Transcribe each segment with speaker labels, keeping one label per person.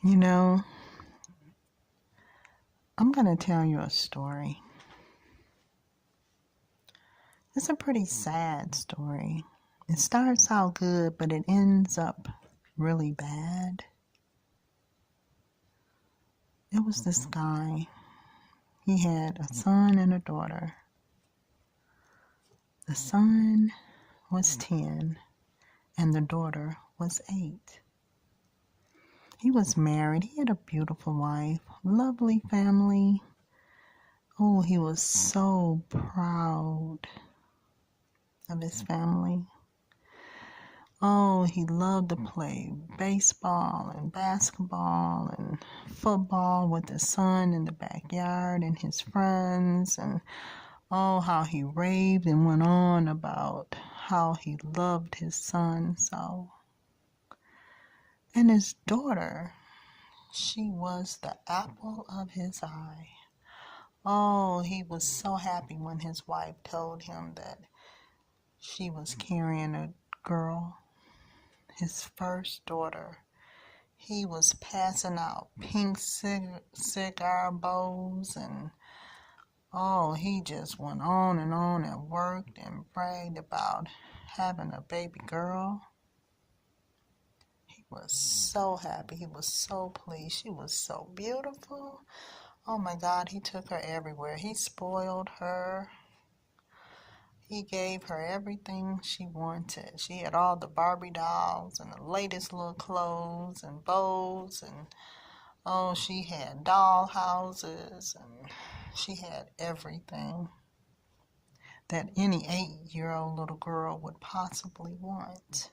Speaker 1: You know, I'm going to tell you a story. It's a pretty sad story. It starts out good, but it ends up really bad. It was this guy. He had a son and a daughter. The son was 10 and the daughter was 8. He was married. He had a beautiful wife, lovely family. Oh, he was so proud of his family. Oh, he loved to play baseball and basketball and football with his son in the backyard and his friends. And oh, how he raved and went on about how he loved his son so. And his daughter, she was the apple of his eye. Oh, he was so happy when his wife told him that she was carrying a girl, his first daughter. He was passing out pink cigar bowls and oh, he just went on and worked and bragged about having a baby girl. He was so happy. He was so pleased. She was so beautiful. Oh my God, he took her everywhere. He spoiled her. He gave her everything she wanted. She had all the Barbie dolls and the latest little clothes and bows and oh, she had doll houses and she had everything that any 8-year-old little girl would possibly want.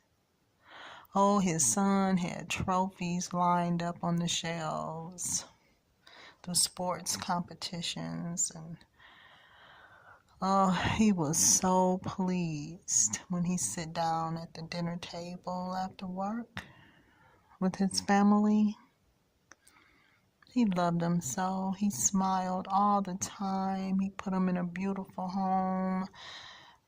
Speaker 1: Oh, his son had trophies lined up on the shelves, the sports competitions, and oh, he was so pleased when he sit down at the dinner table after work with his family. He loved them so. He smiled all the time. He put them in a beautiful home.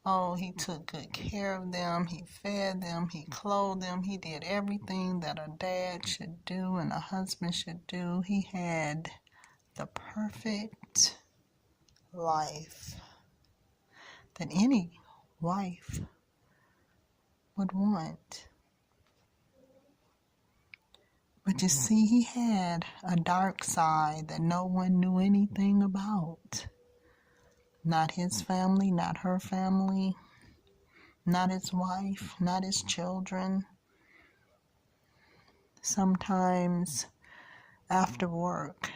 Speaker 1: Oh, he took good care of them. He fed them. He clothed them. He did everything that a dad should do and a husband should do. He had the perfect life that any wife would want. But you see, he had a dark side that no one knew anything about. Not his family, not her family, not his wife, not his children. Sometimes after work,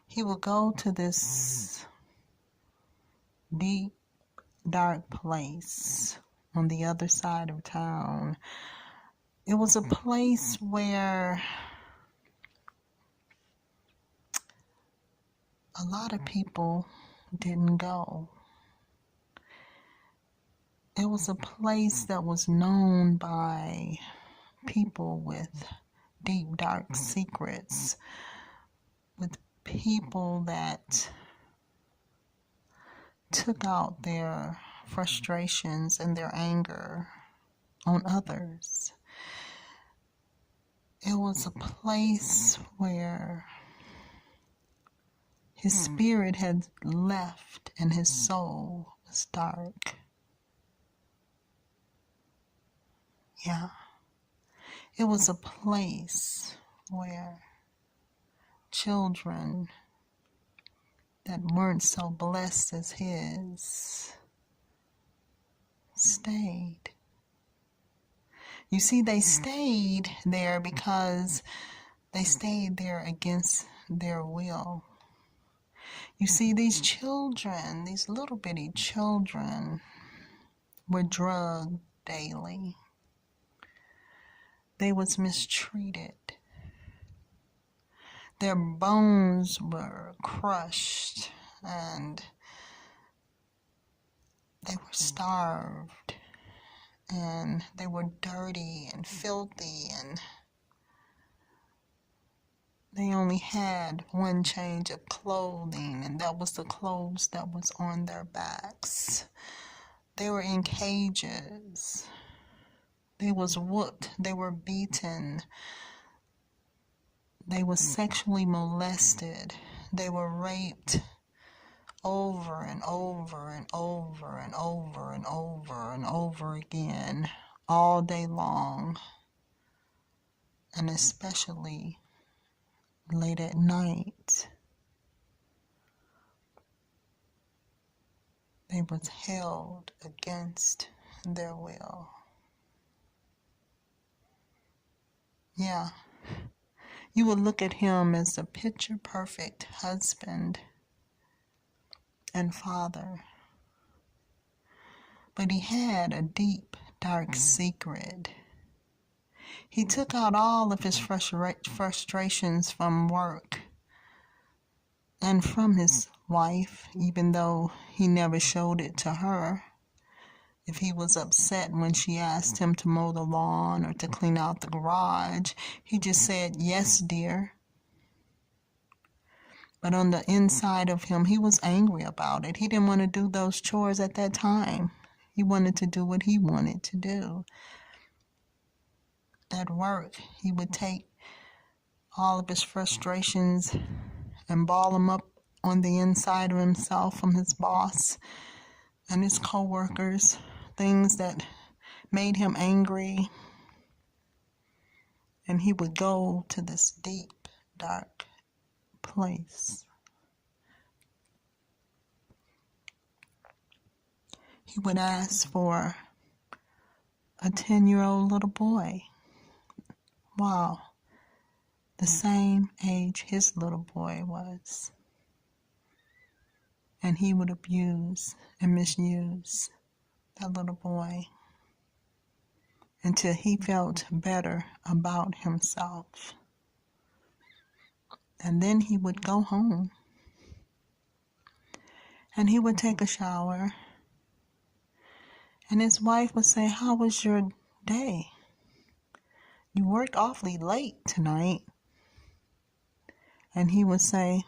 Speaker 1: he would go to this deep, dark place on the other side of town. It was a place where a lot of people didn't go. It was a place that was known by people with deep, dark secrets, with people that took out their frustrations and their anger on others. It was a place where his spirit had left and his soul was dark. Yeah. It was a place where children that weren't so blessed as his stayed. You see, they stayed there because they stayed there against their will. You see, these children, these little bitty children, were drugged daily. They was mistreated. Their bones were crushed and they were starved and they were dirty and filthy and they only had one change of clothing and that was the clothes that was on their backs. They were in cages. They was whooped. They were beaten. They were sexually molested. They were raped over and over and over and over and over and over again all day long, and especially late at night. They were held against their will. Yeah, you would look at him as a picture-perfect husband and father. But he had a deep, dark secret. He took out all of his frustrations from work and from his wife, even though he never showed it to her. If he was upset when she asked him to mow the lawn or to clean out the garage, he just said, "Yes, dear." But on the inside of him, he was angry about it. He didn't want to do those chores at that time. He wanted to do what he wanted to do. At work, he would take all of his frustrations and ball them up on the inside of himself from his boss and his co-workers, things that made him angry. And he would go to this deep, dark place. He would ask for a 10-year-old little boy. Wow, the same age his little boy was. And he would abuse and misuse that little boy until he felt better about himself. And then he would go home and he would take a shower, and his wife would say, "How was your day? You worked awfully late tonight." And he would say,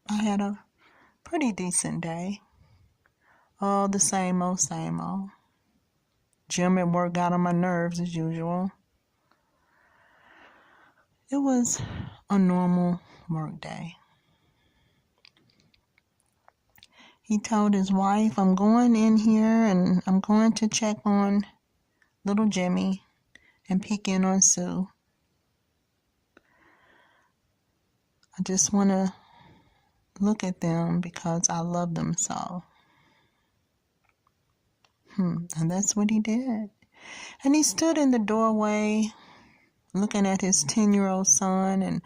Speaker 1: "I had a pretty decent day. Oh, the same old, same old. Jim at work got on my nerves as usual." It was a normal work day. He told his wife, "I'm going in here and I'm going to check on little Jimmy and peek in on Sue. I just want to look at them because I love them so." And that's what he did. And he stood in the doorway looking at his 10-year-old son and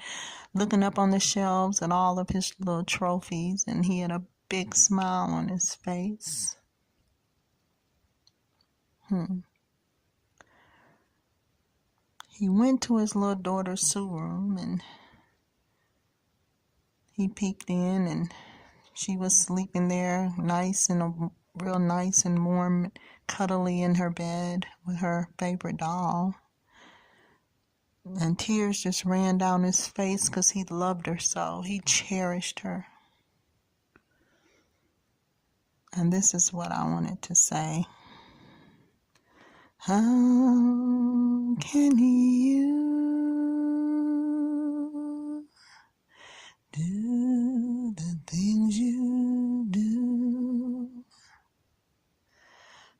Speaker 1: looking up on the shelves at all of his little trophies, and he had a big smile on his face. He went to his little daughter's Sue room and he peeked in, and she was sleeping there real nice and warm, cuddly in her bed with her favorite doll. And tears just ran down his face because he loved her so. He cherished her. And this is what I wanted to say. How can you do the things you do?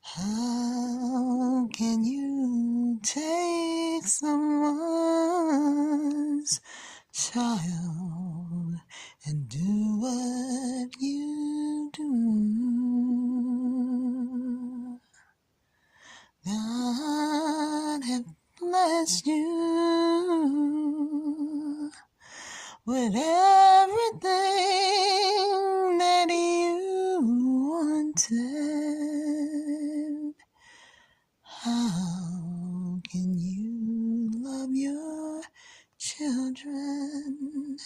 Speaker 1: How can you take someone's child and do what you do? God have blessed you with everything that you wanted. How can you love your children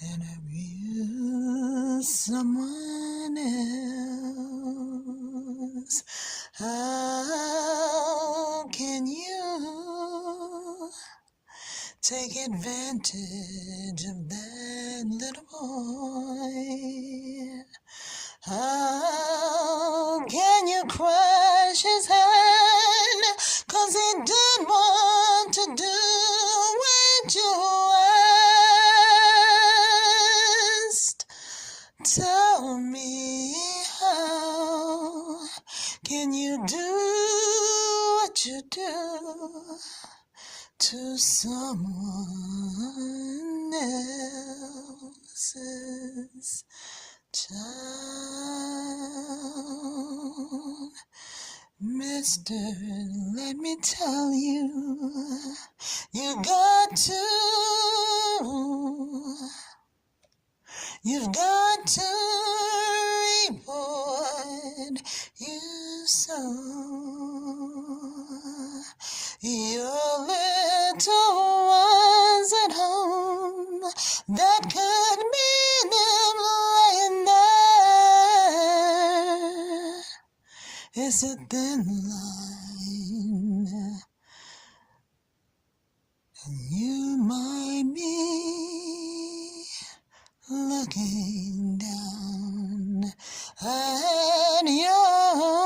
Speaker 1: and abuse someone else? How can you take advantage of that little boy? How can you crush his hand 'cause he didn't want to do what you to someone else's child. Mister, let me tell you, you've got to reap what you sow. Your little ones at home, that could be them lying there. It's a thin line, and you might be looking down at your own.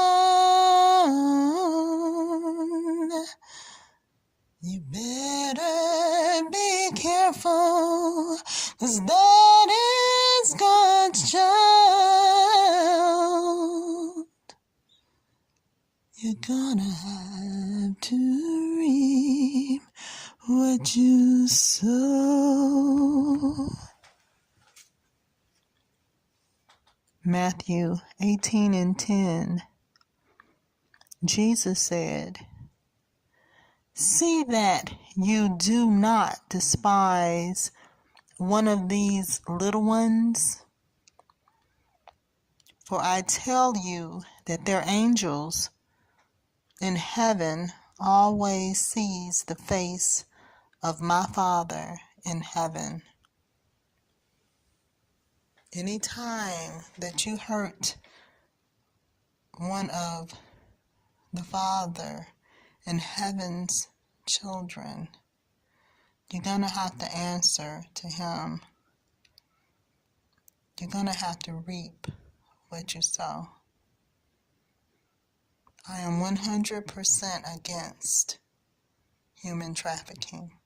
Speaker 1: You better be careful, 'cause that is God's child. You're gonna have to reap what you sow. Matthew 18:10. Jesus said, "See that you do not despise one of these little ones, for I tell you that their angels in heaven always sees the face of my Father in heaven." Anytime that you hurt one of the Father in heaven's children, you're going to have to answer to Him. You're going to have to reap what you sow. I am 100% against human trafficking.